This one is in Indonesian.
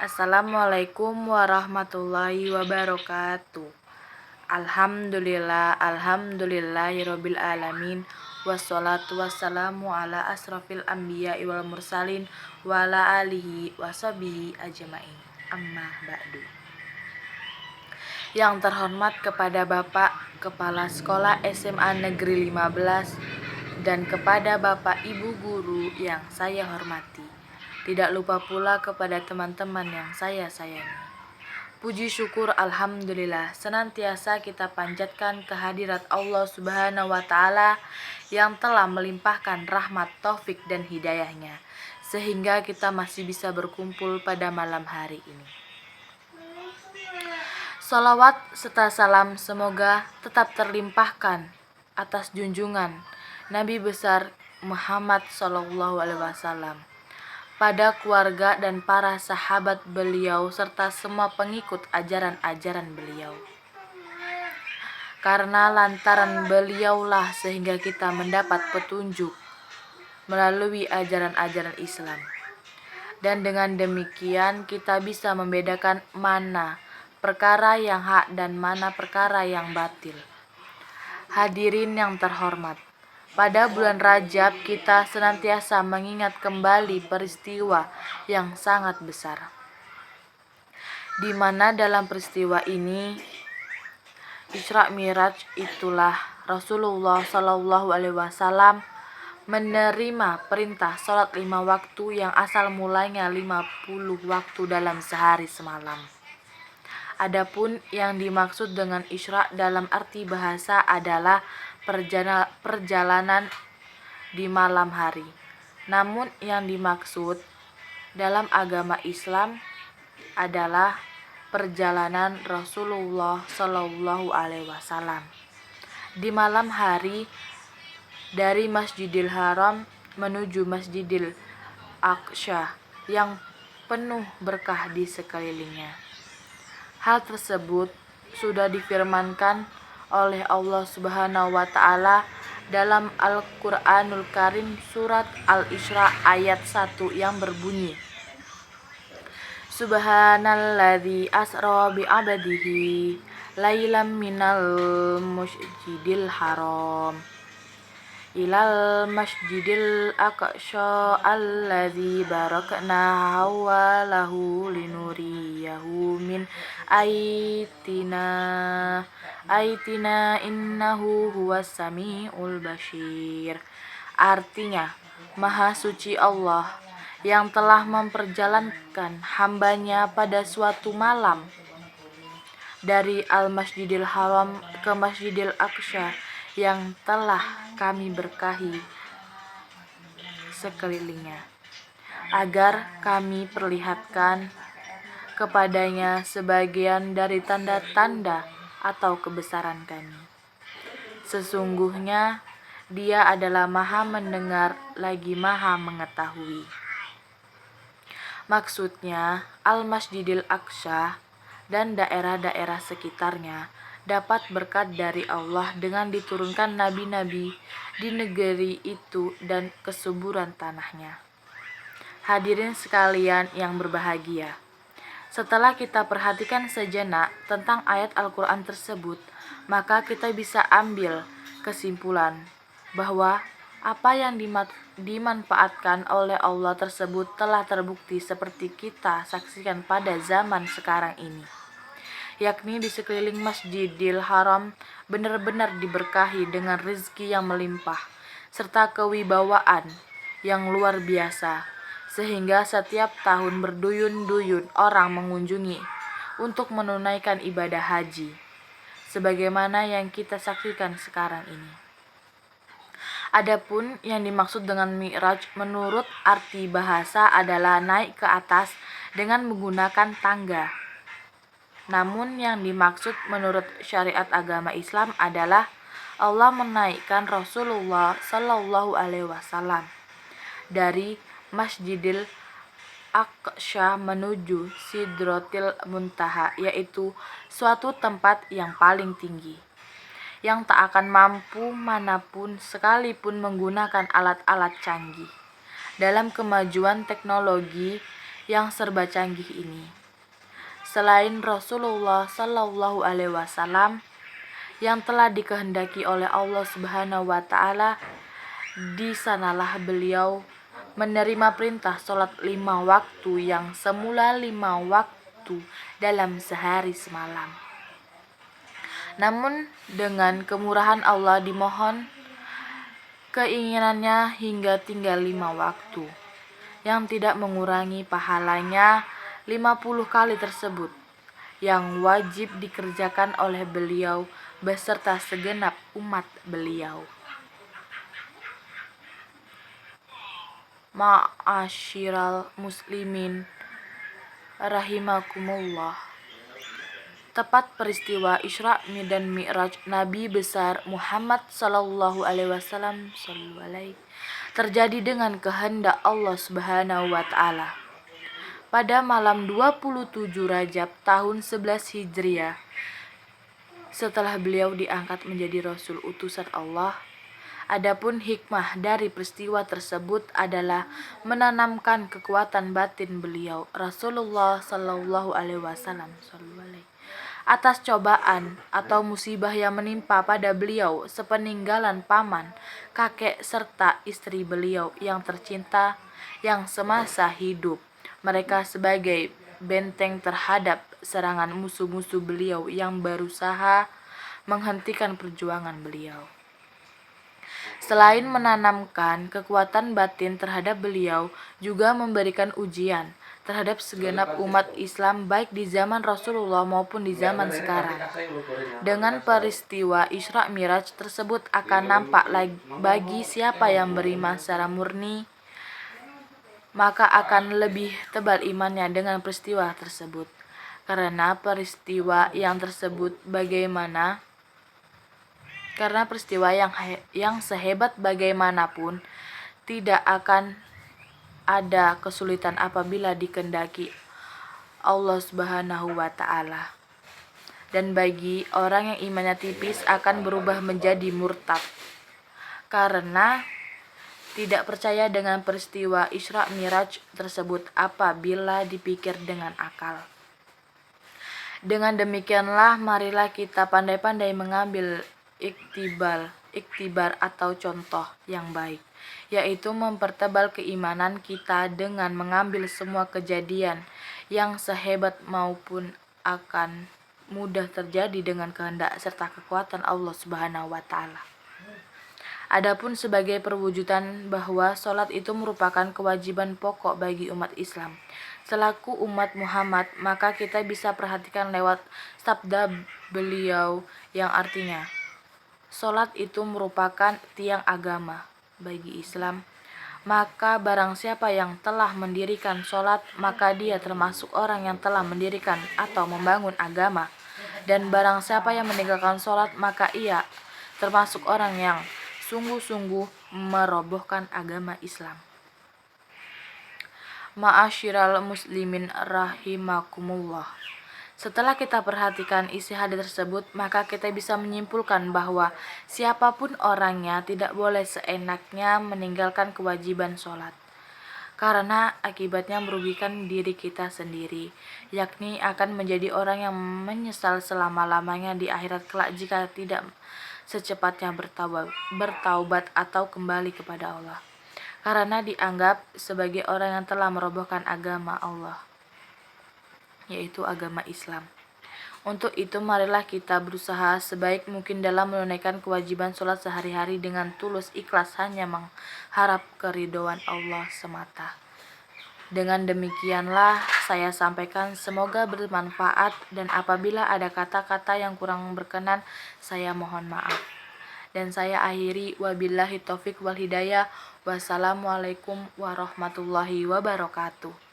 Assalamualaikum warahmatullahi wabarakatuh. Alhamdulillahirabbil alamin. Wassalatu wassalamu ala asrofil anbiya'i wal mursalin wa ala alihi washabihi ajmain. Amma ba'du. Yang terhormat kepada Bapak Kepala Sekolah SMA Negeri 15 dan kepada Bapak Ibu Guru yang saya hormati. Tidak lupa pula kepada teman-teman yang saya sayangi. Puji syukur alhamdulillah senantiasa kita panjatkan kehadirat Allah Subhanahu wa taala yang telah melimpahkan rahmat, taufik dan hidayahnya sehingga kita masih bisa berkumpul pada malam hari ini. Salawat serta salam semoga tetap terlimpahkan atas junjungan Nabi besar Muhammad SAW, pada keluarga dan para sahabat beliau serta semua pengikut ajaran-ajaran beliau. Karena lantaran beliaulah sehingga kita mendapat petunjuk melalui ajaran-ajaran Islam. Dan dengan demikian kita bisa membedakan mana perkara yang hak dan mana perkara yang batil. Hadirin yang terhormat, pada bulan Rajab kita senantiasa mengingat kembali peristiwa yang sangat besar, di mana dalam peristiwa ini Isra Mi'raj itulah Rasulullah SAW menerima perintah sholat 5 waktu yang asal mulanya 50 waktu dalam sehari semalam. Adapun yang dimaksud dengan Isra dalam arti bahasa adalah perjalanan di malam hari. Namun yang dimaksud dalam agama Islam adalah perjalanan Rasulullah SAW di malam hari dari Masjidil Haram menuju Masjidil Aqsa yang penuh berkah di sekelilingnya. Hal tersebut sudah difirmankan oleh Allah Subhanahu wa taala dalam Al-Qur'anul Karim surat Al-Isra ayat 1 yang berbunyi, Subhanalladzi asra bi 'abdihi lailam minal masjidil haram ilal masjidil aqsa alladzi barakna hawalahu linuriyahu min aitina innahu huwas samiul basyir. Artinya, Maha Suci Allah yang telah memperjalankan hambanya pada suatu malam dari Al-Masjidil Haram ke Masjidil Aqsa yang telah kami berkahi sekelilingnya, agar kami perlihatkan kepadanya sebagian dari tanda-tanda atau kebesaran kami. Sesungguhnya Dia adalah Maha mendengar lagi Maha mengetahui. Maksudnya, Al-Masjidil Aqsa dan daerah-daerah sekitarnya dapat berkat dari Allah dengan diturunkan nabi-nabi di negeri itu dan kesuburan tanahnya. Hadirin sekalian yang berbahagia, setelah kita perhatikan sejenak tentang ayat Al-Quran tersebut, maka kita bisa ambil kesimpulan bahwa apa yang dimanfaatkan oleh Allah tersebut telah terbukti seperti kita saksikan pada zaman sekarang ini, yakni di sekeliling Masjidil Haram benar-benar diberkahi dengan rezeki yang melimpah serta kewibawaan yang luar biasa, sehingga setiap tahun berduyun-duyun orang mengunjungi untuk menunaikan ibadah haji, sebagaimana yang kita saksikan sekarang ini. Adapun yang dimaksud dengan Mi'raj menurut arti bahasa adalah naik ke atas dengan menggunakan tangga. Namun yang dimaksud menurut syariat agama Islam adalah Allah menaikkan Rasulullah SAW dari Masjidil Aqsa menuju Sidratil Muntaha, yaitu suatu tempat yang paling tinggi, yang tak akan mampu manapun sekalipun menggunakan alat-alat canggih dalam kemajuan teknologi yang serba canggih ini. Selain Rasulullah Shallallahu Alaihi Wasallam yang telah dikehendaki oleh Allah Subhanahu wa Ta'ala, di sanalah beliau menerima perintah sholat 5 waktu yang semula 5 waktu dalam sehari semalam. Namun dengan kemurahan Allah dimohon keinginannya hingga tinggal 5 waktu, yang tidak mengurangi pahalanya 50 kali tersebut, yang wajib dikerjakan oleh beliau beserta segenap umat beliau. Ma'asyiral muslimin rahimakumullah. Tepat peristiwa Isra dan Mi'raj Nabi besar Muhammad sallallahu alaihi wasallam terjadi dengan kehendak Allah Subhanahu wa Ta'ala. Pada malam 27 Rajab tahun 11 Hijriah, setelah beliau diangkat menjadi Rasul utusan Allah. Adapun hikmah dari peristiwa tersebut adalah menanamkan kekuatan batin beliau Rasulullah Shallallahu Alaihi Wasallam atas cobaan atau musibah yang menimpa pada beliau sepeninggalan paman, kakek serta istri beliau yang tercinta yang semasa hidup mereka sebagai benteng terhadap serangan musuh-musuh beliau yang berusaha menghentikan perjuangan beliau. Selain menanamkan kekuatan batin terhadap beliau, juga memberikan ujian terhadap segenap umat Islam baik di zaman Rasulullah maupun di zaman sekarang. Dengan peristiwa Isra Miraj tersebut akan nampak bagi siapa yang beriman secara murni, maka akan lebih tebal imannya dengan peristiwa tersebut. Karena peristiwa yang sehebat bagaimanapun tidak akan ada kesulitan apabila dikehendaki Allah Subhanahu wa Ta'ala. Dan bagi orang yang imannya tipis akan berubah menjadi murtad karena tidak percaya dengan peristiwa Isra Miraj tersebut apabila dipikir dengan akal. Dengan demikianlah marilah kita pandai-pandai mengambil iktibar atau contoh yang baik, yaitu mempertebal keimanan kita dengan mengambil semua kejadian yang sehebat maupun akan mudah terjadi dengan kehendak serta kekuatan Allah Subhanahu wa Ta'ala. Adapun sebagai perwujudan bahwa sholat itu merupakan kewajiban pokok bagi umat Islam selaku umat Muhammad, maka kita bisa perhatikan lewat sabda beliau yang artinya, sholat itu merupakan tiang agama bagi Islam. Maka barang siapa yang telah mendirikan sholat, maka dia termasuk orang yang telah mendirikan atau membangun agama. Dan barang siapa yang meninggalkan sholat, maka ia termasuk orang yang sungguh-sungguh merobohkan agama Islam. Ma'asyiral muslimin rahimakumullah. Setelah kita perhatikan isi hadis tersebut, maka kita bisa menyimpulkan bahwa siapapun orangnya tidak boleh seenaknya meninggalkan kewajiban sholat, karena akibatnya merugikan diri kita sendiri, yakni akan menjadi orang yang menyesal selama-lamanya di akhirat kelak jika tidak secepatnya bertaubat atau kembali kepada Allah, karena dianggap sebagai orang yang telah merobohkan agama Allah, yaitu agama Islam. Untuk itu marilah kita berusaha sebaik mungkin dalam menunaikan kewajiban sholat sehari-hari dengan tulus ikhlas hanya mengharap keridhaan Allah semata. Dengan demikianlah saya sampaikan, semoga bermanfaat, dan apabila ada kata-kata yang kurang berkenan saya mohon maaf. Dan saya akhiri, wabillahi taufik wal hidayah. Wassalamualaikum warahmatullahi wabarakatuh.